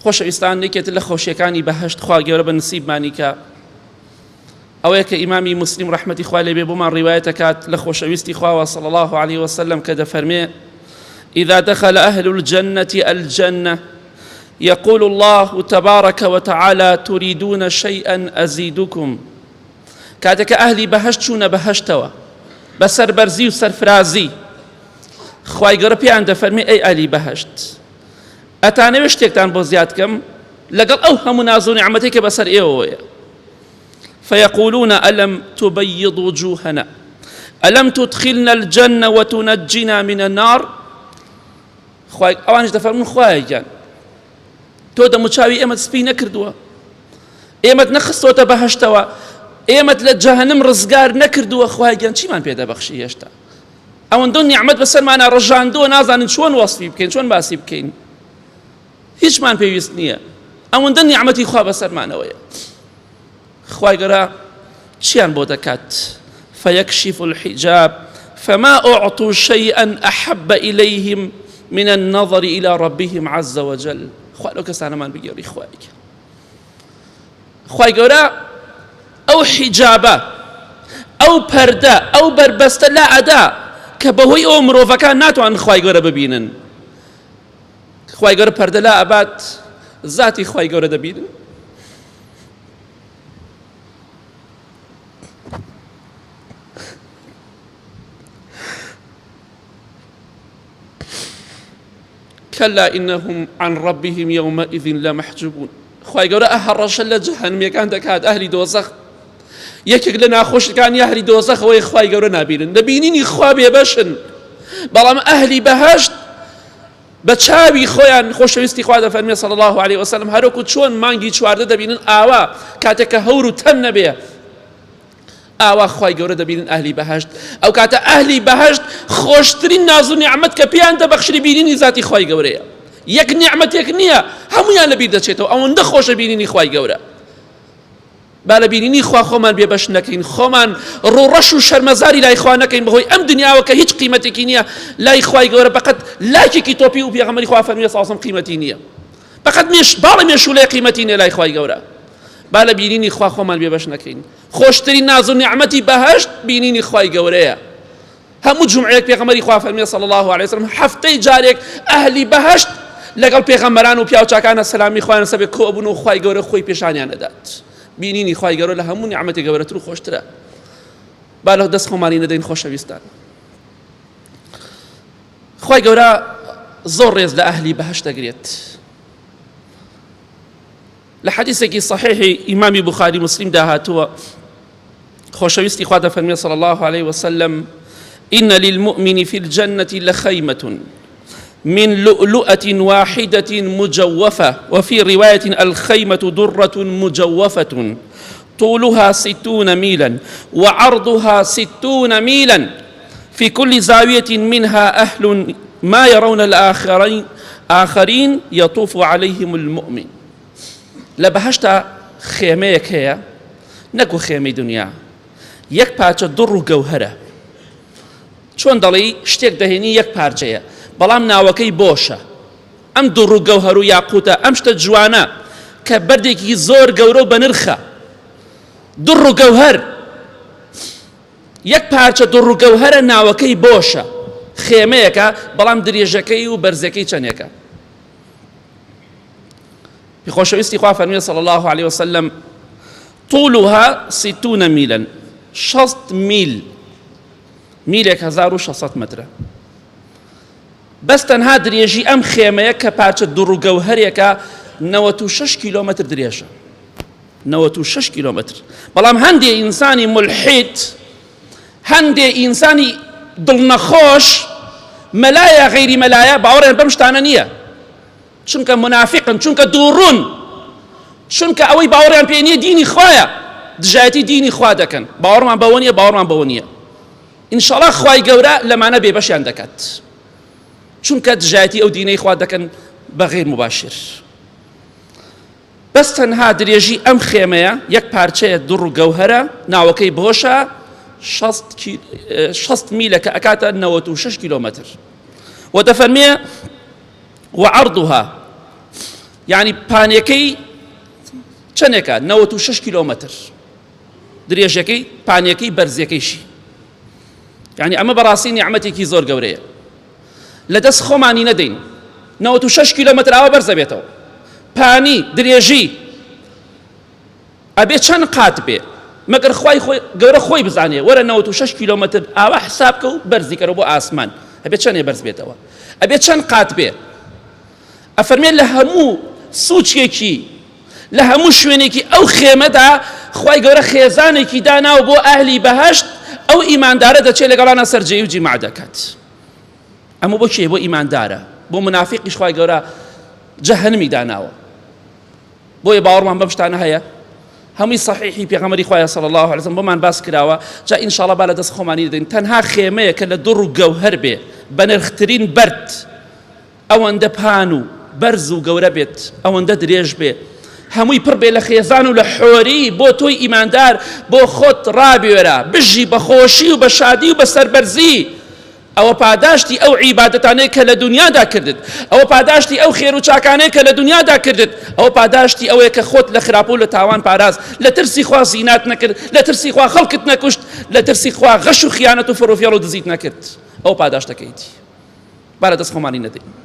خۆشەویستان، یەکێتر لە خۆشیەکانی بەهەشت خوا گەورە بە نسیبمانی کە ئەوەیە کە ئیمامی مسلم ڕەحمەتی خوا لێبێ بۆمان ڕیوایەت دەکات لە خۆشەویستی خواوە صلی الله عليه وسلم کە دەفەرمێ: إذا دخل أهل الجنة الجنة يقول الله تبارك وتعالى تريدون شيئا أزيدكم. كاتك أهلي بهشت شون بهشتوا بسر برزي وسرفرازي خواي قربي عند فرمي أي أهلي بهشت أتاني وشتيكتان بوزياتكم لقل أوهم نازو نعمتك بسر إيوه فيقولون ألم تبيض وجوهنا ألم تدخلنا الجنة وتنجنا من النار. خواي أوانش دفرمون خواي جان تۆ دەموچاوی ئێمەت سپی نەکردووە، ئێمەت نەخستۆتە بەهەشتەوە، ئێمەت لە جەهەنەم ڕزگار نەکردووە. خوای گەورە چیمان پێ دەبەخشی هێشتا؟ ئەوەندە نیعمەت بەسەرمانە ڕژاندووە نازانین چۆن وەسفی بکەین، چۆن باسی بکەین، هیچمان پێویست نییە. ئەوەندە نیعمەتی خوا بەسەرمانەوەیە. خوای گەورە چیان بۆ دەکات؟ فيكشف الحجاب فما أعطوا شيئا أحب إليهم من النظر إلى ربهم عز وجل. خوای لەو کەسانەمان بگەڕی خوای گەورە ئەو حیجابە، ئەو پەردە، ئەو بەربەستە لا ئەدا کە بەهۆی ئەو مرۆڤەکان ناتوانن خوای گەورە ببینن. خوای گەورە پەردە لا ئەبات، ذاتی خوای گەورە دەبینن. كلا إنهم عن ربهم يومئذ لمحجوبون. خوای گەورە ئەهەڕەشە لە جەهەنەمیەکان دەکات ئەهلی دۆزەخ. یەکێک لە ناخۆشەکانی ئەهلی دۆزەخەوەی خوای گەورە نابینن، دەبینینی خوا بێبەشن. بەڵام ئەهلی بەهەشت بە چاوی خۆیان خۆشەویستی خوا دەفەرمێ صلی الله عليه وسلم هەروەکو چۆن مانگی چواردە دەبینن ئاوا کاتێککە هەور و تەم نەبێ، ئاوا خوای گەورە دەبینن ئەهلی بەهەشت. ئەو کاتە ئەهلی بەهەشت خۆشترین ناز و نیعمەت کە پێیان دەبەخشی بینینی ذاتی خوای گەورەیە. یەک نیعمەتێک نییە، هەمویان لەبیر دەچێتەوە. ئەوەندە خۆشە بینینی خوای گەورە. با لە بینینی خوا خۆمان بێبەش نەکەین، خۆمان ڕوڕەش و شەرمەزاری لای خوا نەکەین بەهۆی ئەم دنیاوە کە هیچ قیمەتێکی نییە لای خوای گەورە، بەقەت لایکێکی تۆپی و پێغەمبەری خوا فەرموویە صلی الله علیه و سلم قیمەتی نییە، بەقەت باڵی مێشولەیە قیمەتی نییە لای خوای گەورە. با لە بینینی خوا خۆمان بێبەش نەکەین. خۆشترین ناز و نیعمەتی بەهەشت بینینی خوای گەورەیە. هەموو جومعەیەک پێغەمبەری خوا فەرموویە صلی الله عليه وسلم هەفتەی جارێک ئەهلی بەهەشت لەگەڵ پێغەمبەران و پیاوچاکانە سەلامی خوایان لەسەر بێ کۆبوون و خوای گەورە خۆی پێشانیان دەدات. بینینی خوای گەورە لە هەموو نیعمەتی گەورەتر و خۆشترە. با لە دەست خۆمانی نەدەین خۆشەویستان. خوای گەورە زۆر ڕێز لە ئەهلی بەهەشت دەگرێت. لە حەدیثێکی صحیحی ئیمامی بوخاری مسلم داهاتووە خۆشەویستی خوا دەفەرمێ صلی الله عليه وسلم: إن للمؤمن في الجنة لخيمة من لؤلؤة واحدة مجوفة، وفي رواية الخيمة درة مجوفة طولها 60 ميلا وعرضها 60 ميلا في كل زاوية منها أهل ما يرون الآخرين يطوف عليهم المؤمن. لبهشتا خيميك هي نكو خيمي دنيا يك پارچە دڕ و گەوهرە. چۆن دەڵێی شتێک دەهێنی یەک پارچەیە بەڵام ناوەکەی بۆشە. ئەم دڕ و گەوهەر و یاقوتە، ئەم شتە جوانە کە بەردێکی زۆر گەورە و بەنرخە. دڕ و گەوهەر یەک پارچە دڕ و گەوهەرە، ناوەکەی بۆشە، خێمەیەکە بەڵام درێژەکەی و بەرزەکەی چەندێکە. خۆشەویستی خوا فەرموویە صلی الله عليه وسلم: طولها 60 ميلا 60 میل، میلێک 1600 مترە. بەس تەنها درێژی ئەم خێمەیە کە پارچە دڕ و گەوهەرێکە 96 کیلۆمەتر درێژە. 96 کیلۆمەتر. بەڵام هەندێ ئینسانی ملحید، هەندێ ئینسانی دڵنەخۆش، مەلایە غەیری مەلایە باوەڕیان بەم شتانە نییە، چونکە منافقن، چونکە دووڕون، چونکە ئەوەی باوەڕیان پێ نییە دینی خوایە، دژایەتی دینی خوا دەکەن. باوەڕمان بەوە نییە، باوەڕمان بەوە نییە. ئینشاڵڵا خوای گەورە لەمانە بێبەشیان دەکات، چونکە دژایەتی ئەو دینەی خوا دەکەن بە غەیر مباشر. بەس تەنها درێژی ئەم خێمەیە یەک پارچەیە دڕ و گەوهەرە، ناوەکەی بۆشە، 60 میلە کە ئەکاتە 96 کیلۆمەتر. وەدەفەرمێ: وعرضها یعنی پانیەکەی چەندێکە 96 کیلۆمەتر درێژەکەی پانیەکەی بەرزەکەیشی، یعنی ئەمە بەڕاستی نیعمەتێکی زۆر گەورەیە لە دەست خۆمانی نەدەین. 96 کیلۆمەتر ئاوە بەرزە بێتەوە، پانی درێژی ئەبێ چەند قات بێ مەگەر خوای گەورە خۆی بزانێ وەرە 96 کیلۆمەتر ئاوا حسابکە و بەرزی کەرەوە بۆ ئاسمان، ئەبێ چەندێ بەرز بێتەوە، ئەبێ چەند قات بێ. ئەفەرمێن لە هەموو سوچێکی لە هەموو شوێنێکی ئەو خێمەدا خوای گەورە خێزانێکی داناوە بۆ ئەهلی بەهەشت، ئەو ئیماندارە دەچێت لەگەڵانە سەرجەوی و جیماع دەکات. ئەمە بۆ چێ؟ بۆ ئیماندارە، بۆ منافقیش خوای گەورە جەهەنمی داناوە. بۆیە باوەڕمان بەم شتانە هەیە، هەمووی صحیحی پێغەمبەری خوایە صلی الله علیه وسلم بۆمان باس کراوە. جا ئینشاءڵڵا با لە دەست خۆمانی دەدەین تەنها خێمەیە کە لە دوڕ و گەوهەر بێ بە نرخترین بەرد، ئەوەندە پان و بەرز و گەورە بێت، ئەوەندە درێژ بێ، هەمووی پڕ بێ لە خێزان و لە حۆری بۆ تۆی ئیماندار بۆ خۆت ڕابێرە بژی بە خۆشی و بە شادی و بە سەربەرزی. ئەوە پاداشتی ئەو عیبادەتانەیە کە لە دنیادا کردت، ئەوە پاداشتی ئەو خێر و چاکانەیە کە لە دنیادا کردت، ئەوە پاداشتی ئەوەیە کە خۆت لە خراپە و لە تاوان پاراز، لە ترسی خوا زینات نەکرد، لە ترسی خوا خەڵکت نەکوشت، لە ترسی خوا غەش و خیانەت و فڕۆفێڵ و دزیت نەکرد، ئەو پاداشتەکەیتی. با لە دەست خۆمانی نەدەین.